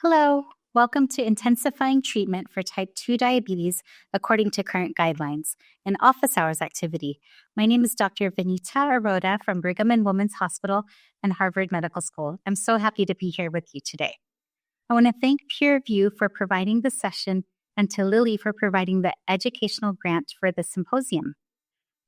Hello, welcome to Intensifying Treatment for Type 2 Diabetes according to current guidelines, an office hours activity. My name is Dr. Vanita Aroda from Brigham and Women's Hospital and Harvard Medical School. I'm so happy to be here with you today. I want to thank PeerView for providing the session and to Lily for providing the educational grant for the symposium.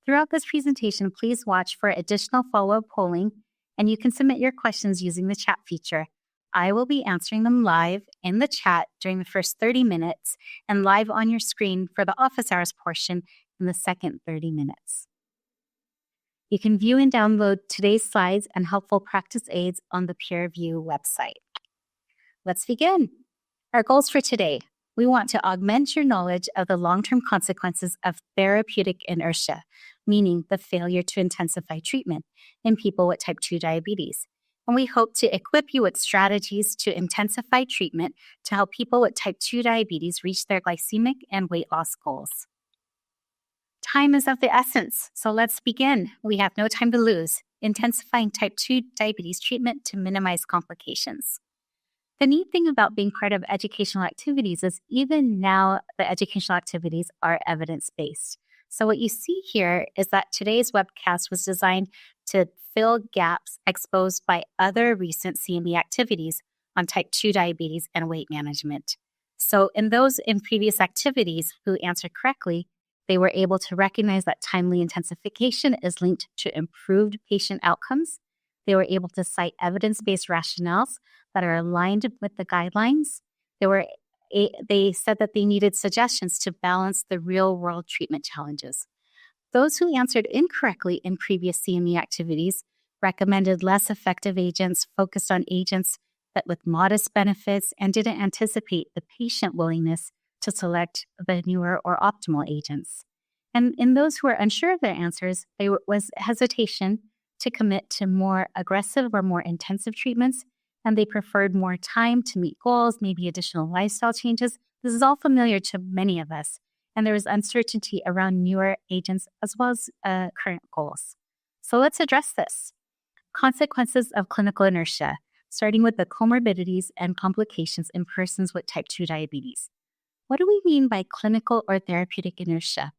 Throughout this presentation, please watch for additional follow-up polling, and you can submit your questions using the chat feature. I will be answering them live in the chat during the first 30 minutes and live on your screen for the office hours portion in the second 30 minutes. You can view and download today's slides and helpful practice aids on the PeerView website. Let's begin. Our goals for today. We want to augment your knowledge of the long-term consequences of therapeutic inertia, meaning the failure to intensify treatment in people with type 2 diabetes. And we hope to equip you with strategies to intensify treatment to help people with type 2 diabetes reach their glycemic and weight loss goals. Time is of the essence, so let's begin. We have no time to lose. Intensifying type 2 diabetes treatment to minimize complications. The neat thing about being part of educational activities is even now the educational activities are evidence-based. So what you see here is that today's webcast was designed to fill gaps exposed by other recent CME activities on type 2 diabetes and weight management. So in previous activities who answered correctly, they were able to recognize that timely intensification is linked to improved patient outcomes. They were able to cite evidence-based rationales that are aligned with the guidelines. They said that they needed suggestions to balance the real-world treatment challenges. Those who answered incorrectly in previous CME activities recommended less effective agents, focused on agents that with modest benefits, and didn't anticipate the patient willingness to select the newer or optimal agents. And in those who were unsure of their answers, there was hesitation to commit to more aggressive or more intensive treatments, and they preferred more time to meet goals, maybe additional lifestyle changes. This is all familiar to many of us, and there is uncertainty around newer agents as well as current goals. So let's address this. Consequences of clinical inertia, starting with the comorbidities and complications in persons with type 2 diabetes. What do we mean by clinical or therapeutic inertia?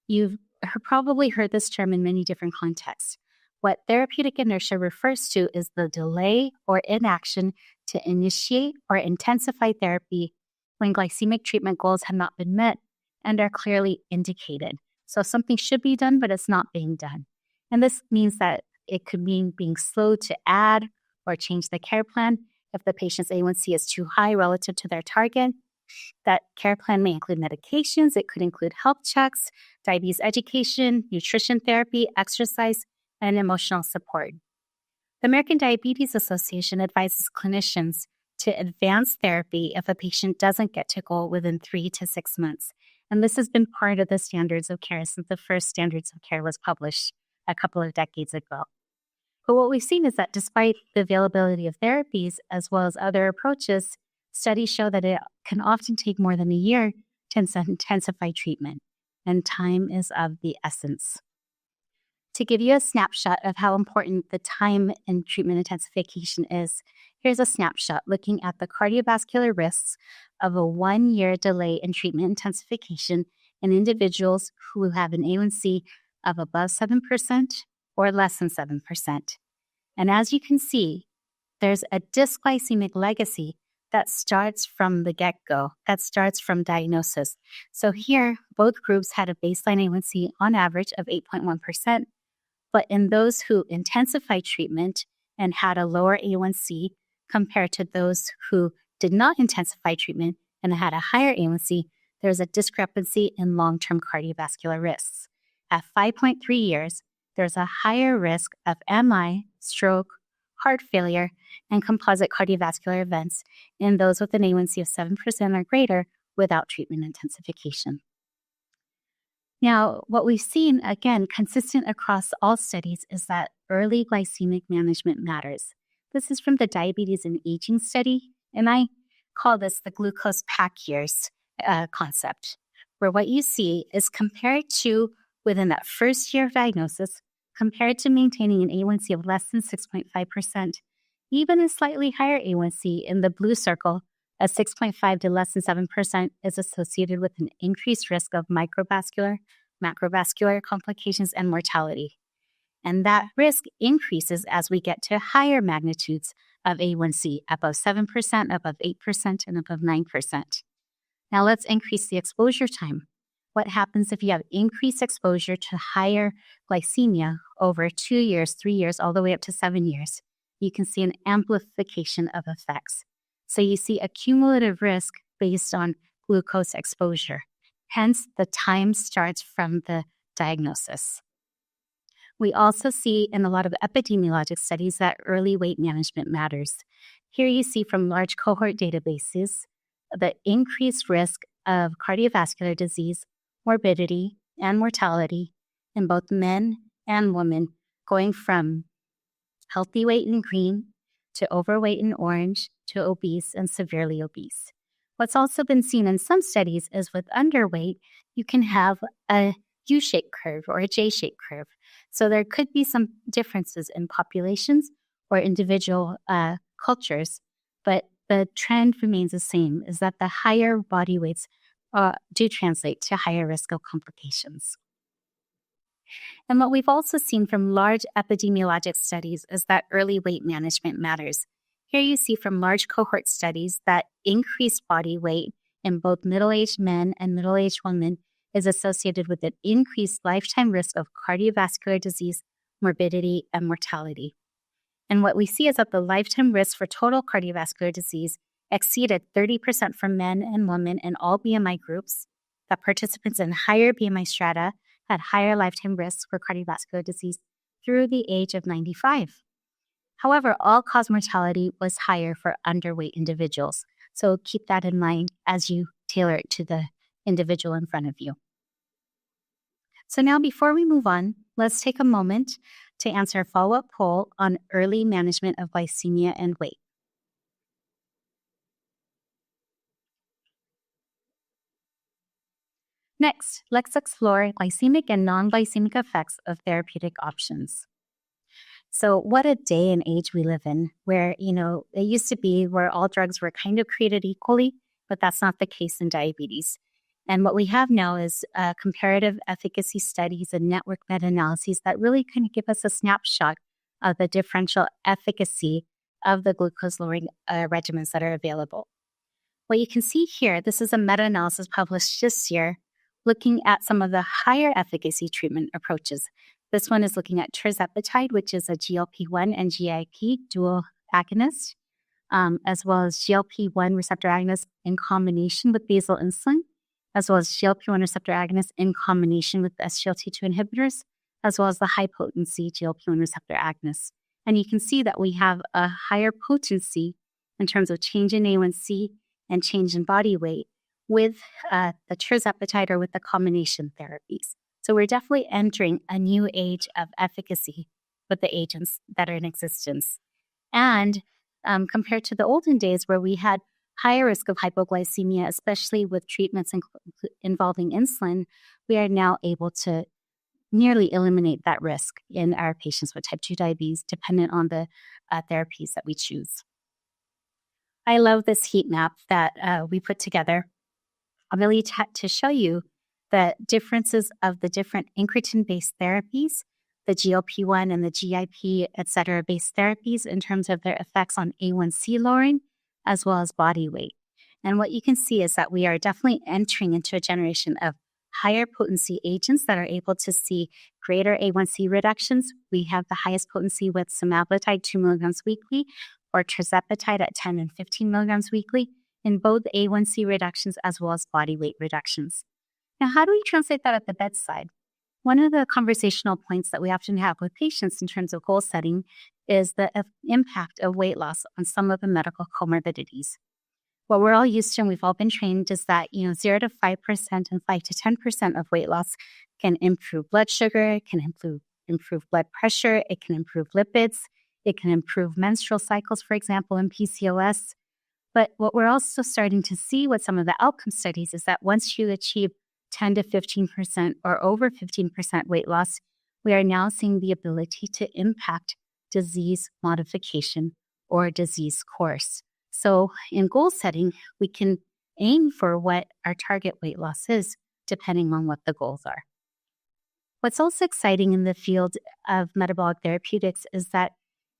You've probably heard this term in many different contexts. What therapeutic inertia refers to is the delay or inaction to initiate or intensify therapy when glycemic treatment goals have not been met and are clearly indicated. So something should be done, but it's not being done. And this means that it could mean being slow to add or change the care plan if the patient's A1C is too high relative to their target. That care plan may include medications. It could include health checks, diabetes education, nutrition therapy, exercise, and emotional support. The American Diabetes Association advises clinicians to advance therapy if a patient doesn't get to goal within 3 to 6 months. And this has been part of the standards of care since the first standards of care was published a couple of decades ago. But what we've seen is that despite the availability of therapies as well as other approaches, studies show that it can often take more than a year to intensify treatment, and time is of the essence. To give you a snapshot of how important the time in treatment intensification is, here's a snapshot looking at the cardiovascular risks of a 1-year delay in treatment intensification in individuals who have an A1C of above 7% or less than 7%. And as you can see, there's a dysglycemic legacy that starts from the get-go, that starts from diagnosis. So here, both groups had a baseline A1C on average of 8.1%, but in those who intensified treatment and had a lower A1C compared to those who did not intensify treatment and had a higher A1C, there's a discrepancy in long-term cardiovascular risks. At 5.3 years, there's a higher risk of MI, stroke, heart failure, and composite cardiovascular events in those with an A1C of 7% or greater without treatment intensification. Now, what we've seen, again, consistent across all studies, is that early glycemic management matters. This is from the Diabetes and Aging study, and I call this the glucose pack years concept, where what you see is compared to within that first year of diagnosis, compared to maintaining an A1C of less than 6.5%, even a slightly higher A1C in the blue circle A 6.5 to less than 7% is associated with an increased risk of microvascular, macrovascular complications, and mortality. And that risk increases as we get to higher magnitudes of A1C, above 7%, above 8%, and above 9%. Now let's increase the exposure time. What happens if you have increased exposure to higher glycemia over 2 years, 3 years, all the way up to 7 years? You can see an amplification of effects. So you see a cumulative risk based on glucose exposure. Hence, the time starts from the diagnosis. We also see in a lot of epidemiologic studies that early weight management matters. Here you see from large cohort databases the increased risk of cardiovascular disease, morbidity, and mortality in both men and women, going from healthy weight in green to overweight in orange to obese and severely obese. What's also been seen in some studies is with underweight, you can have a U-shaped curve or a J-shaped curve. So there could be some differences in populations or individual cultures, but the trend remains the same, is that the higher body weights do translate to higher risk of complications. And what we've also seen from large epidemiologic studies is that early weight management matters. Here you see from large cohort studies that increased body weight in both middle-aged men and middle-aged women is associated with an increased lifetime risk of cardiovascular disease, morbidity, and mortality. And what we see is that the lifetime risk for total cardiovascular disease exceeded 30% for men and women in all BMI groups, that participants in higher BMI strata had higher lifetime risks for cardiovascular disease through the age of 95. However, all-cause mortality was higher for underweight individuals. So keep that in mind as you tailor it to the individual in front of you. So now before we move on, let's take a moment to answer a follow-up poll on early management of glycemia and weight. Next, let's explore glycemic and non-glycemic effects of therapeutic options. So what a day and age we live in where, it used to be where all drugs were kind of created equally, but that's not the case in diabetes. And what we have now is comparative efficacy studies and network meta-analyses that really kind of give us a snapshot of the differential efficacy of the glucose-lowering regimens that are available. What you can see here, this is a meta-analysis published this year looking at some of the higher efficacy treatment approaches. This one is looking at tirzepatide, which is a GLP-1 and GIP dual agonist, as well as GLP-1 receptor agonist in combination with basal insulin, as well as GLP-1 receptor agonist in combination with SGLT2 inhibitors, as well as the high-potency GLP-1 receptor agonist. And you can see that we have a higher potency in terms of change in A1C and change in body weight with the tirzepatide or with the combination therapies. So we're definitely entering a new age of efficacy with the agents that are in existence. And compared to the olden days where we had higher risk of hypoglycemia, especially with treatments involving insulin, we are now able to nearly eliminate that risk in our patients with type 2 diabetes, dependent on the therapies that we choose. I love this heat map that we put together really to show you the differences of the different incretin-based therapies, the GLP-1 and the GIP, et cetera, based therapies in terms of their effects on A1C lowering, as well as body weight. And what you can see is that we are definitely entering into a generation of higher potency agents that are able to see greater A1C reductions. We have the highest potency with semaglutide 2 milligrams weekly or tirzepatide at 10 and 15 milligrams weekly in both A1C reductions as well as body weight reductions. Now, how do we translate that at the bedside? One of the conversational points that we often have with patients in terms of goal setting is the impact of weight loss on some of the medical comorbidities. What we're all used to and we've all been trained is that 0 to 5% and 5 to 10% of weight loss can improve blood sugar, it can improve blood pressure, it can improve lipids, it can improve menstrual cycles, for example, in PCOS. But what we're also starting to see with some of the outcome studies is that once you achieve 10 to 15% or over 15% weight loss, we are now seeing the ability to impact disease modification or disease course. So in goal setting, we can aim for what our target weight loss is, depending on what the goals are. What's also exciting in the field of metabolic therapeutics is that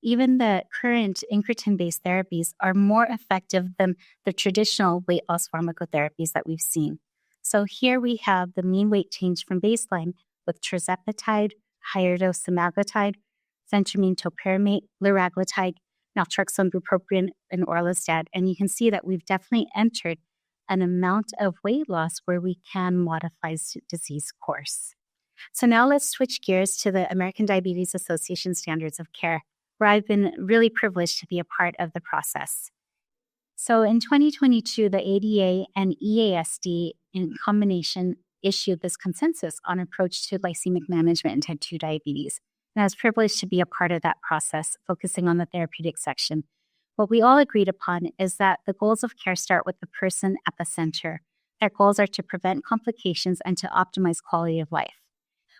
even the current incretin-based therapies are more effective than the traditional weight loss pharmacotherapies that we've seen. So here we have the mean weight change from baseline with tirzepatide, higher dose semaglutide, phentermine topiramate, liraglutide, naltrexone, bupropion, and orlistat. And you can see that we've definitely entered an amount of weight loss where we can modify disease course. So now let's switch gears to the American Diabetes Association Standards of Care, where I've been really privileged to be a part of the process. So in 2022, the ADA and EASD in combination issued this consensus on approach to glycemic management in type 2 diabetes. And I was privileged to be a part of that process, focusing on the therapeutic section. What we all agreed upon is that the goals of care start with the person at the center. Their goals are to prevent complications and to optimize quality of life.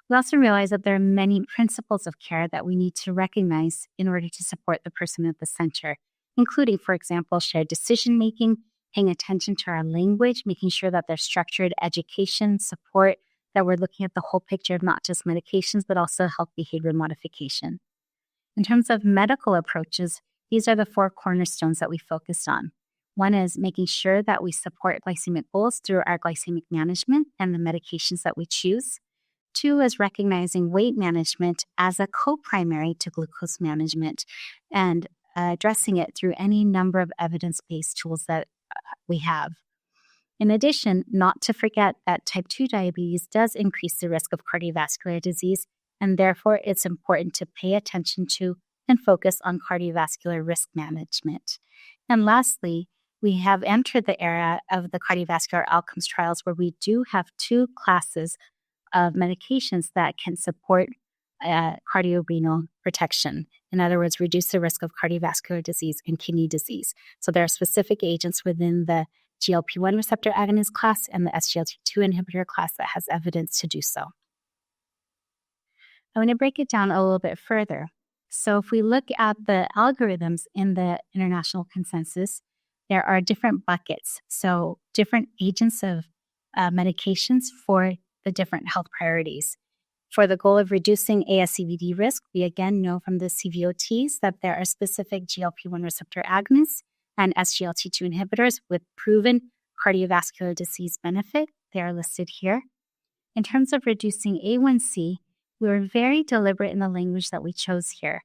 We also realize that there are many principles of care that we need to recognize in order to support the person at the center, including, for example, shared decision-making, paying attention to our language, making sure that there's structured education, support, that we're looking at the whole picture of not just medications, but also health behavior modification. In terms of medical approaches, these are the 4 cornerstones that we focused on. One is making sure that we support glycemic goals through our glycemic management and the medications that we choose. 2 is recognizing weight management as a co-primary to glucose management and addressing it through any number of evidence-based tools that we have. In addition, not to forget that type 2 diabetes does increase the risk of cardiovascular disease, and therefore it's important to pay attention to and focus on cardiovascular risk management. And lastly, we have entered the era of the cardiovascular outcomes trials where we do have 2 classes of medications that can support cardiorenal protection. In other words, reduce the risk of cardiovascular disease and kidney disease. So there are specific agents within the GLP-1 receptor agonist class and the SGLT2 inhibitor class that has evidence to do so. I want to break it down a little bit further. So if we look at the algorithms in the international consensus, there are different buckets. So different agents of medications for the different health priorities. For the goal of reducing ASCVD risk, we again know from the CVOTs that there are specific GLP-1 receptor agonists and SGLT2 inhibitors with proven cardiovascular disease benefit. They are listed here. In terms of reducing A1C, we were very deliberate in the language that we chose here.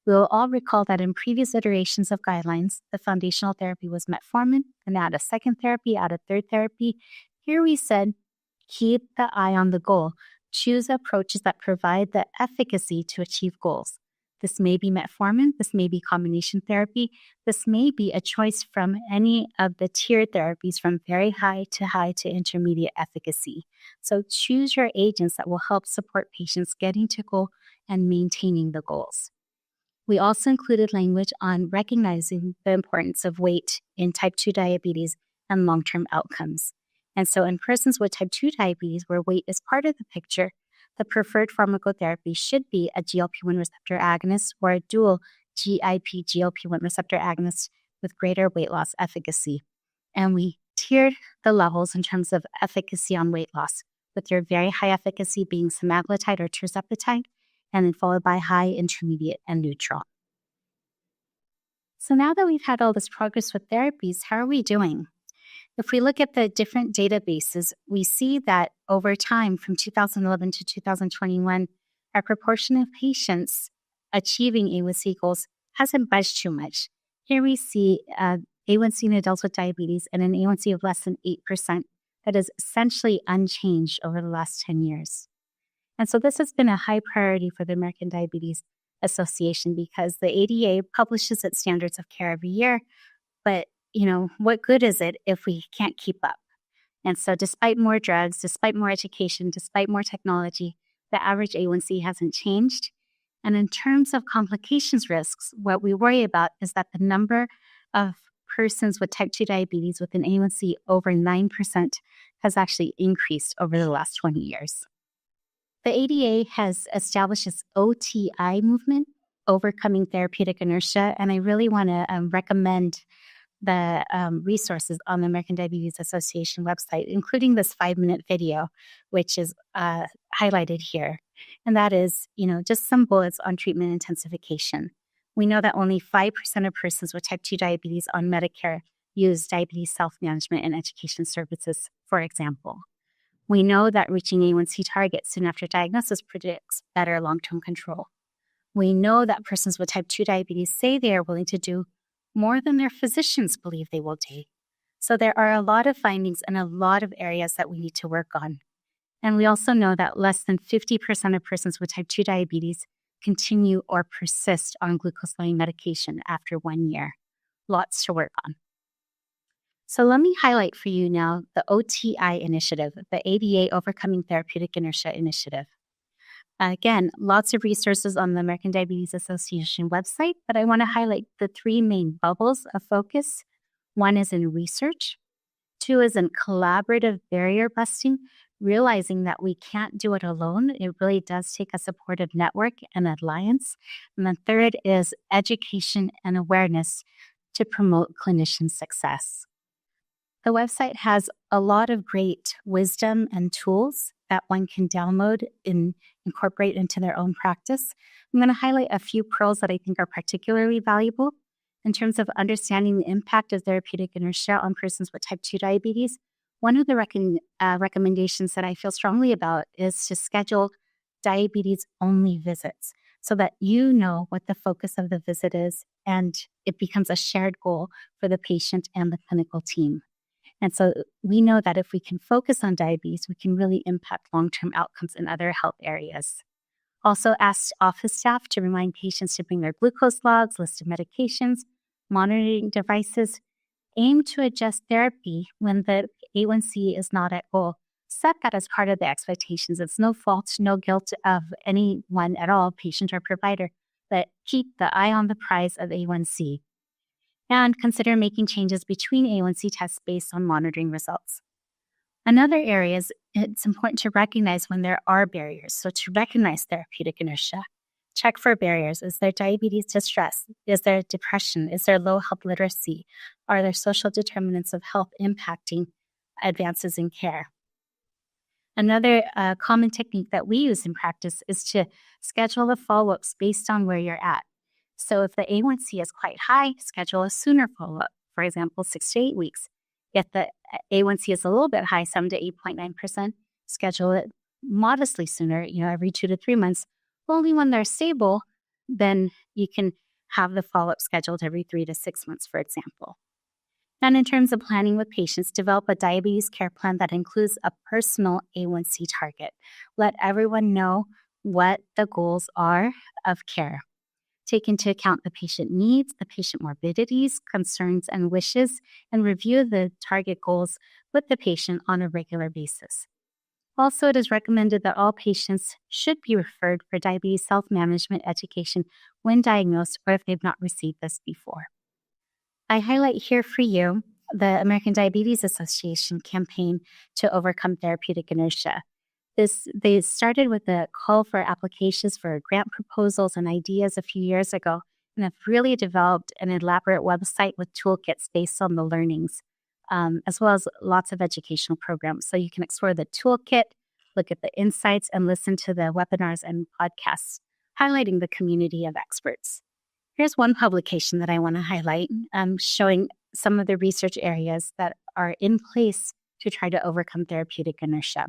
We will all recall that in previous iterations of guidelines, the foundational therapy was metformin, and add a second therapy, add a third therapy. Here we said, keep the eye on the goal. Choose approaches that provide the efficacy to achieve goals. This may be metformin, this may be combination therapy, this may be a choice from any of the tiered therapies from very high to intermediate efficacy. So choose your agents that will help support patients getting to goal and maintaining the goals. We also included language on recognizing the importance of weight in type 2 diabetes and long-term outcomes. And so in persons with type 2 diabetes where weight is part of the picture, the preferred pharmacotherapy should be a GLP-1 receptor agonist or a dual GIP-GLP-1 receptor agonist with greater weight loss efficacy. And we tiered the levels in terms of efficacy on weight loss, with your very high efficacy being semaglutide or tirzepatide, and then followed by high, intermediate, and neutral. So now that we've had all this progress with therapies, how are we doing? If we look at the different databases, we see that over time, from 2011 to 2021, our proportion of patients achieving A1C goals hasn't budged too much. Here we see A1C in adults with diabetes and an A1C of less than 8% that is essentially unchanged over the last 10 years. And so this has been a high priority for the American Diabetes Association because the ADA publishes its standards of care every year, but what good is it if we can't keep up? And so despite more drugs, despite more education, despite more technology, the average A1C hasn't changed. And in terms of complications risks, what we worry about is that the number of persons with type 2 diabetes with an A1C over 9% has actually increased over the last 20 years. The ADA has established its OTI movement, Overcoming Therapeutic Inertia, and I really want to recommend the resources on the American Diabetes Association website, including this 5-minute video, which is highlighted here. And that is, just some bullets on treatment intensification. We know that only 5% of persons with type 2 diabetes on Medicare use diabetes self-management and education services, for example. We know that reaching A1C targets soon after diagnosis predicts better long-term control. We know that persons with type 2 diabetes say they are willing to do more than their physicians believe they will do. So there are a lot of findings and a lot of areas that we need to work on. And we also know that less than 50% of persons with type 2 diabetes continue or persist on glucose-lowering medication after 1 year. Lots to work on. So let me highlight for you now the OTI initiative, the ADA Overcoming Therapeutic Inertia Initiative. Again, lots of resources on the American Diabetes Association website, but I want to highlight the 3 main bubbles of focus. 1 is in research. 2 is in collaborative barrier busting, realizing that we can't do it alone. It really does take a supportive network and alliance. And then 3rd is education and awareness to promote clinician success. The website has a lot of great wisdom and tools that one can download and incorporate into their own practice. I'm going to highlight a few pearls that I think are particularly valuable in terms of understanding the impact of therapeutic inertia on persons with type 2 diabetes. One of the recommendations that I feel strongly about is to schedule diabetes-only visits so that you know what the focus of the visit is and it becomes a shared goal for the patient and the clinical team. And so we know that if we can focus on diabetes, we can really impact long-term outcomes in other health areas. Also ask office staff to remind patients to bring their glucose logs, list of medications, monitoring devices. Aim to adjust therapy when the A1C is not at goal. Set that as part of the expectations. It's no fault, no guilt of anyone at all, patient or provider, but keep the eye on the prize of A1C. And consider making changes between A1C tests based on monitoring results. Another area is it's important to recognize when there are barriers. So to recognize therapeutic inertia, check for barriers. Is there diabetes distress? Is there depression? Is there low health literacy? Are there social determinants of health impacting advances in care? Another common technique that we use in practice is to schedule the follow-ups based on where you're at. So if the A1C is quite high, schedule a sooner follow-up, for example, 6 to 8 weeks. If the A1C is a little bit high, 7 to 8.9%, schedule it modestly sooner, every 2 to 3 months. Only when they're stable, then you can have the follow-up scheduled every 3 to 6 months, for example. And in terms of planning with patients, develop a diabetes care plan that includes a personal A1C target. Let everyone know what the goals are of care. Take into account the patient needs, the patient morbidities, concerns, and wishes, and review the target goals with the patient on a regular basis. Also, it is recommended that all patients should be referred for diabetes self-management education when diagnosed or if they've not received this before. I highlight here for you the American Diabetes Association campaign to overcome therapeutic inertia. They started with a call for applications for grant proposals and ideas a few years ago, and have really developed an elaborate website with toolkits based on the learnings, as well as lots of educational programs. So you can explore the toolkit, look at the insights, and listen to the webinars and podcasts highlighting the community of experts. Here's one publication that I want to highlight, showing some of the research areas that are in place to try to overcome therapeutic inertia.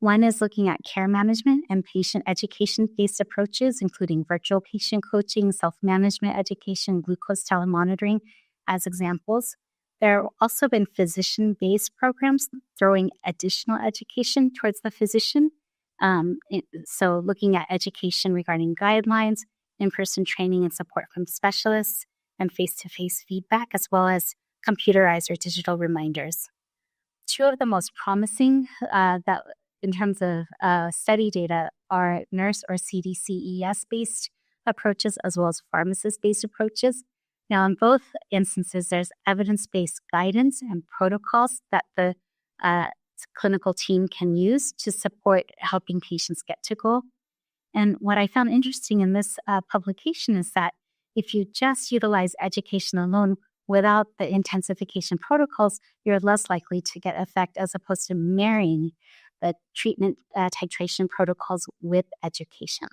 One is looking at care management and patient education-based approaches, including virtual patient coaching, self-management education, glucose telemonitoring as examples. There have also been physician-based programs throwing additional education towards the physician. So looking at education regarding guidelines, in-person training and support from specialists, and face-to-face feedback, as well as computerized or digital reminders. Two of the most promising that in terms of study data are nurse or CDCES-based approaches as well as pharmacist-based approaches. Now, in both instances, there's evidence-based guidance and protocols that the clinical team can use to support helping patients get to goal. And what I found interesting in this publication is that if you just utilize education alone without the intensification protocols, you're less likely to get effect as opposed to marrying the treatment titration protocols with education.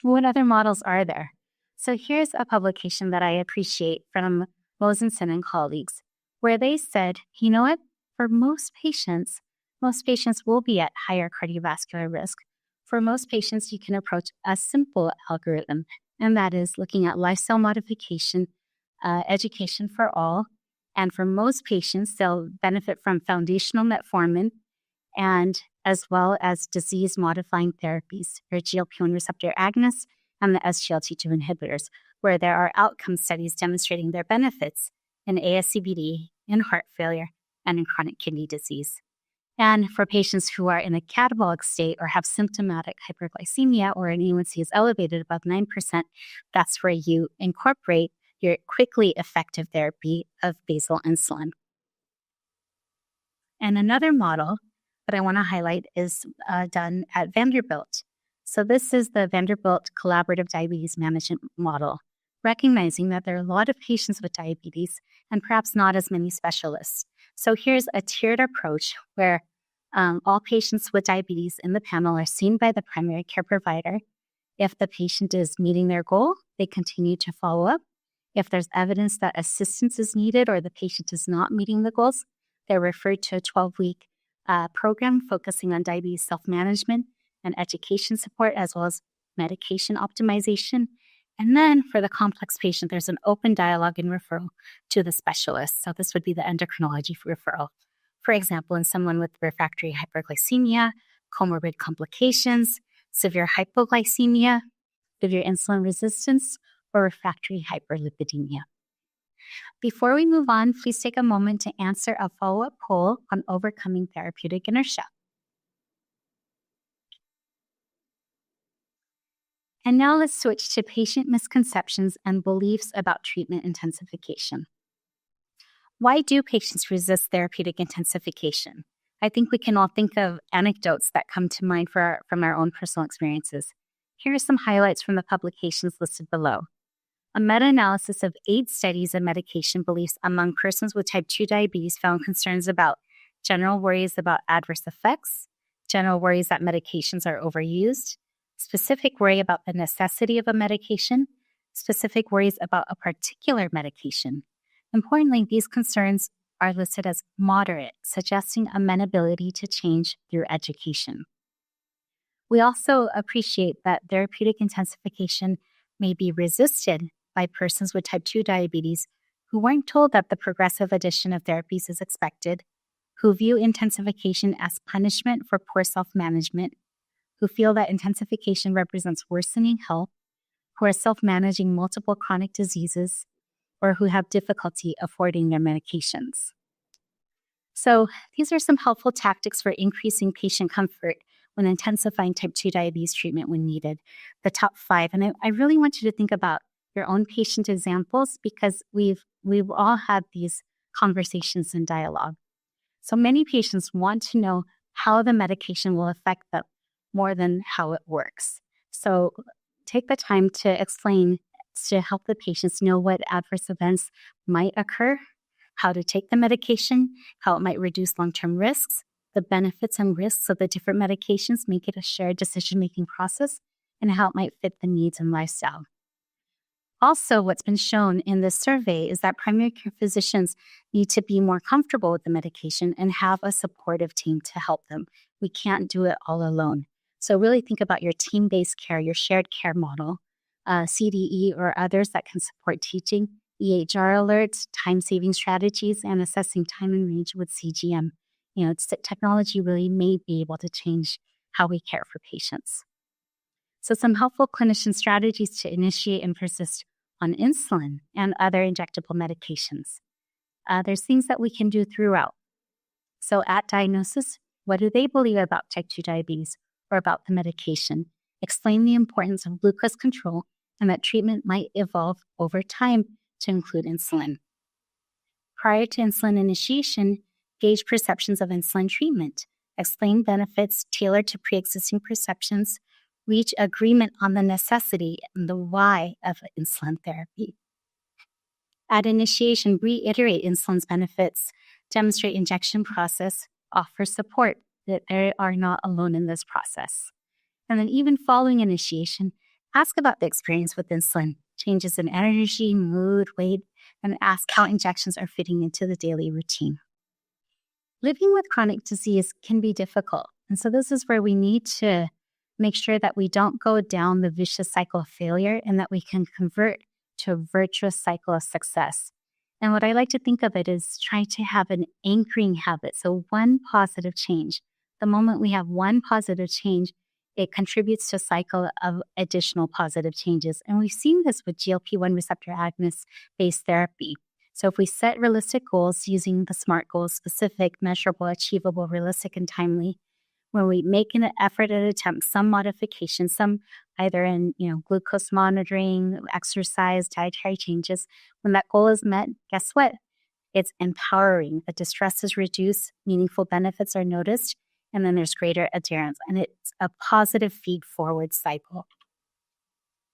What other models are there? So here's a publication that I appreciate from Mosenson and colleagues, where they said, you know what, for most patients will be at higher cardiovascular risk. For most patients, you can approach a simple algorithm, and that is looking at lifestyle modification, education for all. And for most patients, they'll benefit from foundational metformin and as well as disease-modifying therapies, or GLP-1 receptor agonists and the SGLT2 inhibitors, where there are outcome studies demonstrating their benefits in ASCVD, in heart failure, and in chronic kidney disease. And for patients who are in a catabolic state or have symptomatic hyperglycemia or an A1C is elevated above 9%, that's where you incorporate your quickly effective therapy of basal insulin. And another model that I want to highlight is done at Vanderbilt. So this is the Vanderbilt Collaborative Diabetes Management Model, recognizing that there are a lot of patients with diabetes and perhaps not as many specialists. So here's a tiered approach where all patients with diabetes in the panel are seen by the primary care provider. If the patient is meeting their goal, they continue to follow up. If there's evidence that assistance is needed or the patient is not meeting the goals, they're referred to a 12-week program focusing on diabetes self-management and education support, as well as medication optimization. And then for the complex patient, there's an open dialogue and referral to the specialist. So this would be the endocrinology referral. For example, in someone with refractory hyperglycemia, comorbid complications, severe hypoglycemia, severe insulin resistance, or refractory hyperlipidemia. Before we move on, please take a moment to answer a follow-up poll on overcoming therapeutic inertia. And now let's switch to patient misconceptions and beliefs about treatment intensification. Why do patients resist therapeutic intensification? I think we can all think of anecdotes that come to mind from our own personal experiences. Here are some highlights from the publications listed below. A meta-analysis of 8 studies of medication beliefs among persons with type 2 diabetes found concerns about general worries about adverse effects, general worries that medications are overused, specific worry about the necessity of a medication, specific worries about a particular medication. Importantly, these concerns are listed as moderate, suggesting amenability to change through education. We also appreciate that therapeutic intensification may be resisted by persons with type 2 diabetes who weren't told that the progressive addition of therapies is expected, who view intensification as punishment for poor self-management, who feel that intensification represents worsening health, who are self-managing multiple chronic diseases, or who have difficulty affording their medications. So these are some helpful tactics for increasing patient comfort when intensifying type 2 diabetes treatment when needed. The top 5, and I really want you to think about your own patient examples because we've all had these conversations and dialogue. So many patients want to know how the medication will affect them more than how it works. So take the time to explain to help the patients know what adverse events might occur, how to take the medication, how it might reduce long-term risks, the benefits and risks of the different medications, make it a shared decision-making process, and how it might fit the needs and lifestyle. Also, what's been shown in this survey is that primary care physicians need to be more comfortable with the medication and have a supportive team to help them. We can't do it all alone. So really think about your team-based care, your shared care model, CDE or others that can support teaching, EHR alerts, time-saving strategies, and assessing time and range with CGM. Technology really may be able to change how we care for patients. So some helpful clinician strategies to initiate and persist on insulin and other injectable medications. There's things that we can do throughout. So at diagnosis, what do they believe about type 2 diabetes or about the medication? Explain the importance of glucose control and that treatment might evolve over time to include insulin. Prior to insulin initiation, gauge perceptions of insulin treatment. Explain benefits tailored to pre-existing perceptions. reach agreement on the necessity and the why of insulin therapy. At initiation, reiterate insulin's benefits, demonstrate injection process, offer support that they are not alone in this process. And then even following initiation, ask about the experience with insulin, changes in energy, mood, weight, and ask how injections are fitting into the daily routine. Living with chronic disease can be difficult. And so this is where we need to make sure that we don't go down the vicious cycle of failure and that we can convert to a virtuous cycle of success. And what I like to think of it is trying to have an anchoring habit. So one positive change. The moment we have one positive change, it contributes to a cycle of additional positive changes. And we've seen this with GLP-1 receptor agonist-based therapy. So if we set realistic goals using the SMART goals, specific, measurable, achievable, realistic, and timely, when we make an effort and attempt some modification, some either in glucose monitoring, exercise, dietary changes, when that goal is met, guess what? It's empowering. The distress is reduced, meaningful benefits are noticed, and then there's greater adherence. And it's a positive feed-forward cycle.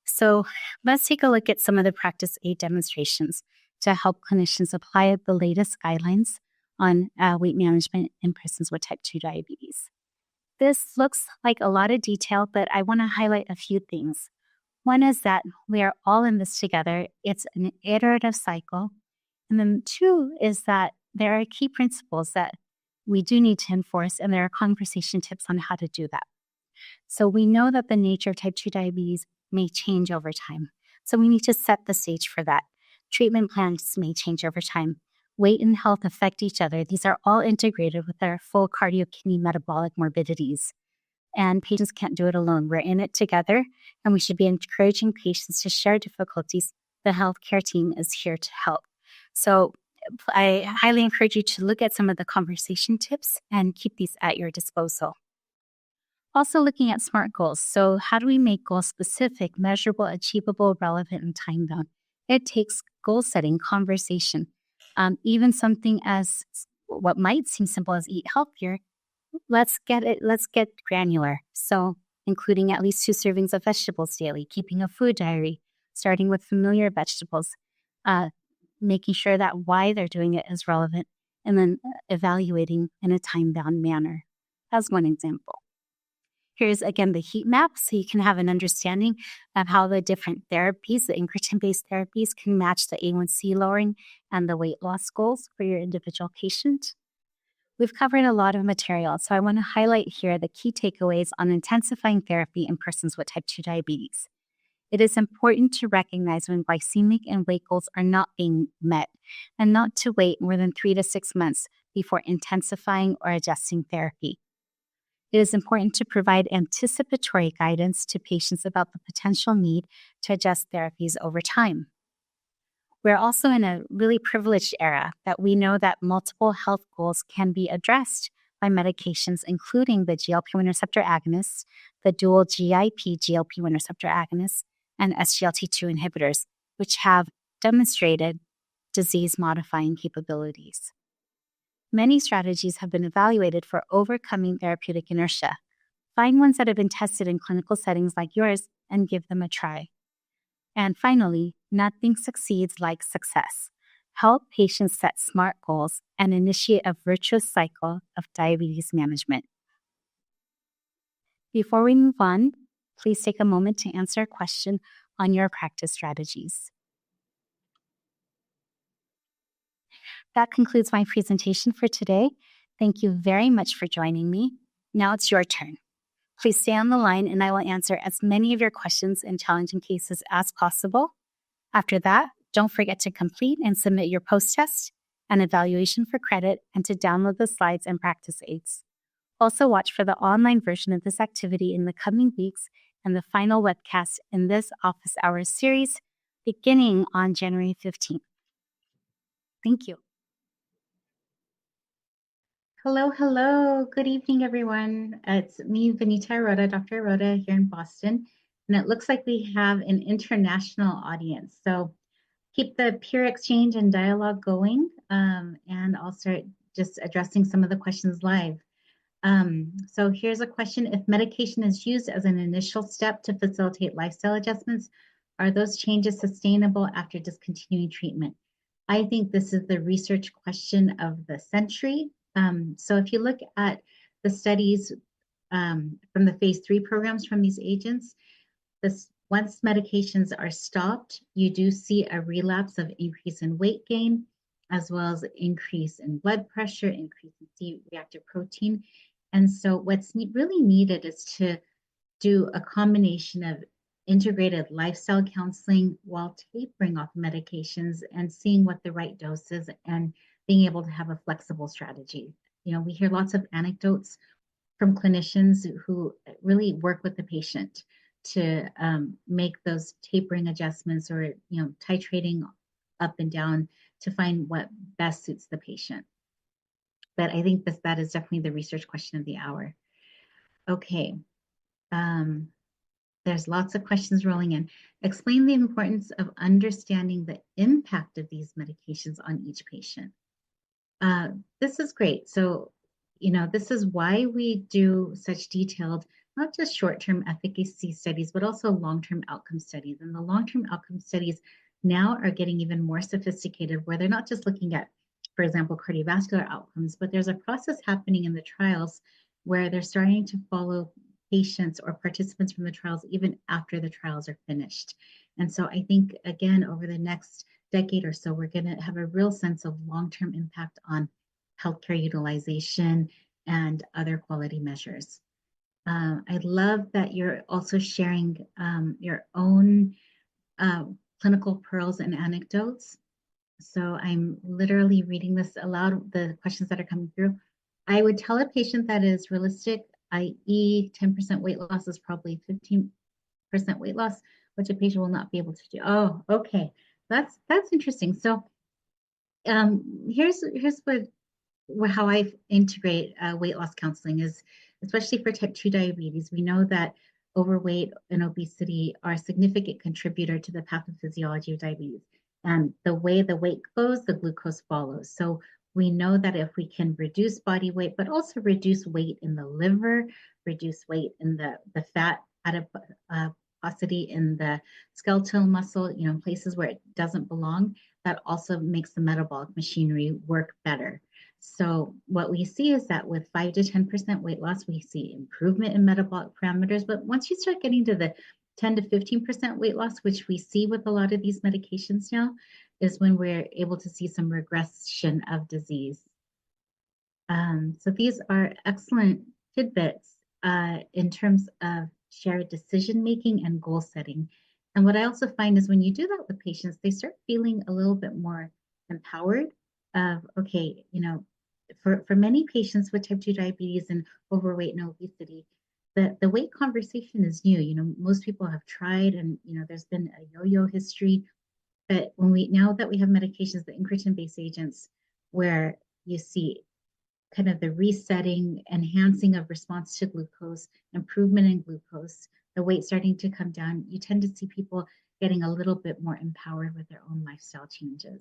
So let's take a look at some of the practice aid demonstrations to help clinicians apply the latest guidelines on weight management in persons with type 2 diabetes. This looks like a lot of detail, but I want to highlight a few things. One is that we are all in this together. It's an iterative cycle. And then two is that there are key principles that we do need to enforce, and there are conversation tips on how to do that. So we know that the nature of type 2 diabetes may change over time. So we need to set the stage for that. Treatment plans may change over time. Weight and health affect each other. These are all integrated with our full cardio, kidney, metabolic morbidities. And patients can't do it alone. We're in it together, and we should be encouraging patients to share difficulties. The healthcare team is here to help. So I highly encourage you to look at some of the conversation tips and keep these at your disposal. Also looking at SMART goals. So how do we make goals specific, measurable, achievable, relevant, and time-bound? It takes goal setting, conversation. Even something as what might seem simple as eat healthier, let's get granular. So including at least 2 servings of vegetables daily, keeping a food diary, starting with familiar vegetables, making sure that why they're doing it is relevant, and then evaluating in a time-bound manner. As one example. Here's again the heat map, so you can have an understanding of how the different therapies, the incretin-based therapies, can match the A1C lowering and the weight loss goals for your individual patient. We've covered a lot of material, so I want to highlight here the key takeaways on intensifying therapy in persons with type 2 diabetes. It is important to recognize when glycemic and weight goals are not being met, and not to wait more than 3 to 6 months before intensifying or adjusting therapy. It is important to provide anticipatory guidance to patients about the potential need to adjust therapies over time. We're also in a really privileged era that we know that multiple health goals can be addressed by medications, including the GLP-1 receptor agonists, the dual GIP GLP-1 receptor agonists, and SGLT2 inhibitors, which have demonstrated disease-modifying capabilities. Many strategies have been evaluated for overcoming therapeutic inertia. Find ones that have been tested in clinical settings like yours and give them a try. And finally, nothing succeeds like success. Help patients set SMART goals and initiate a virtuous cycle of diabetes management. Before we move on, please take a moment to answer a question on your practice strategies. That concludes my presentation for today. Thank you very much for joining me. Now it's your turn. Please stay on the line and I will answer as many of your questions and challenging cases as possible. After that, don't forget to complete and submit your post-test and evaluation for credit and to download the slides and practice aids. Also watch for the online version of this activity in the coming weeks and the final webcast in this office hours series beginning on January 15th. Thank you. Hello. Good evening, everyone. It's me, Vanita Aroda, Dr. Aroda here in Boston. And it looks like we have an international audience. So keep the peer exchange and dialogue going. And I'll start just addressing some of the questions live. So here's a question. If medication is used as an initial step to facilitate lifestyle adjustments, are those changes sustainable after discontinuing treatment? I think this is the research question of the century. So if you look at the studies from the phase 3 programs from these agents, once medications are stopped, you do see a relapse of increase in weight gain, as well as increase in blood pressure, increase in C-reactive protein. And so what's really needed is to do a combination of integrated lifestyle counseling while tapering off medications and seeing what the right dose is and being able to have a flexible strategy. You know, we hear lots of anecdotes from clinicians who really work with the patient to make those tapering adjustments or, you know, titrating up and down to find what best suits the patient. But I think that is definitely the research question of the hour. Okay. There's lots of questions rolling in. Explain the importance of understanding the impact of these medications on each patient. This is great. So, you know, this is why we do such detailed, not just short-term efficacy studies, but also long-term outcome studies. And the long-term outcome studies now are getting even more sophisticated, where they're not just looking at, for example, cardiovascular outcomes, but there's a process happening in the trials where they're starting to follow patients or participants from the trials even after the trials are finished. And so I think, again, over the next decade or so, we're going to have a real sense of long-term impact on healthcare utilization and other quality measures. I love that you're also sharing your own clinical pearls and anecdotes. So I'm literally reading this aloud, the questions that are coming through. I would tell a patient that is realistic, i.e. 10% weight loss is probably 15% weight loss, which a patient will not be able to do. Oh, okay. That's interesting. So here's what how I integrate weight loss counseling is, especially for type 2 diabetes. We know that overweight and obesity are a significant contributor to the pathophysiology of diabetes. And the way the weight goes, the glucose follows. So we know that if we can reduce body weight, but also reduce weight in the liver, reduce weight in the fat adiposity in the skeletal muscle, you know, places where it doesn't belong, that also makes the metabolic machinery work better. So what we see is that with 5 to 10% weight loss, we see improvement in metabolic parameters. But once you start getting to the 10 to 15% weight loss, which we see with a lot of these medications now, is when we're able to see some regression of disease. So these are excellent tidbits in terms of shared decision making and goal setting. And what I also find is when you do that with patients, they start feeling a little bit more empowered of, okay, you know, for many patients with type 2 diabetes and overweight and obesity, the weight conversation is new. You know, most people have tried and, you know, there's been a yo-yo history. But now that we have medications, the incretin-based agents, where you see kind of the resetting, enhancing of response to glucose, improvement in glucose, the weight starting to come down, you tend to see people getting a little bit more empowered with their own lifestyle changes.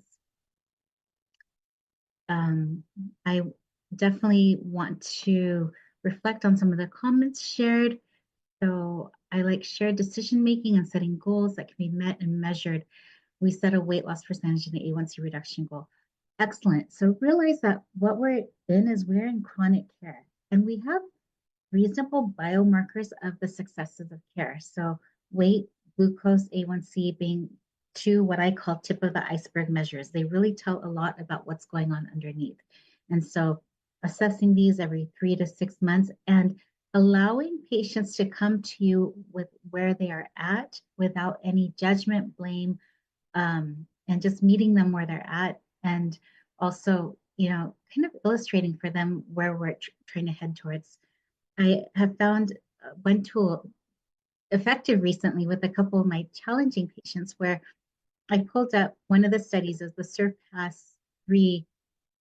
I definitely want to reflect on some of the comments shared. So I like shared decision making and setting goals that can be met and measured. We set a weight loss percentage in the A1C reduction goal. Excellent. So realize that what we're in is we're in chronic care and we have reasonable biomarkers of the successes of care. So weight, glucose, A1C being two what I call tip of the iceberg measures. They really tell a lot about what's going on underneath. And so assessing these every 3 to 6 months and allowing patients to come to you with where they are at without any judgment, blame, and just meeting them where they're at. And also, you know, kind of illustrating for them where we're trying to head towards. I have found one tool effective recently with a couple of my challenging patients where I pulled up one of the studies of the Surpass 3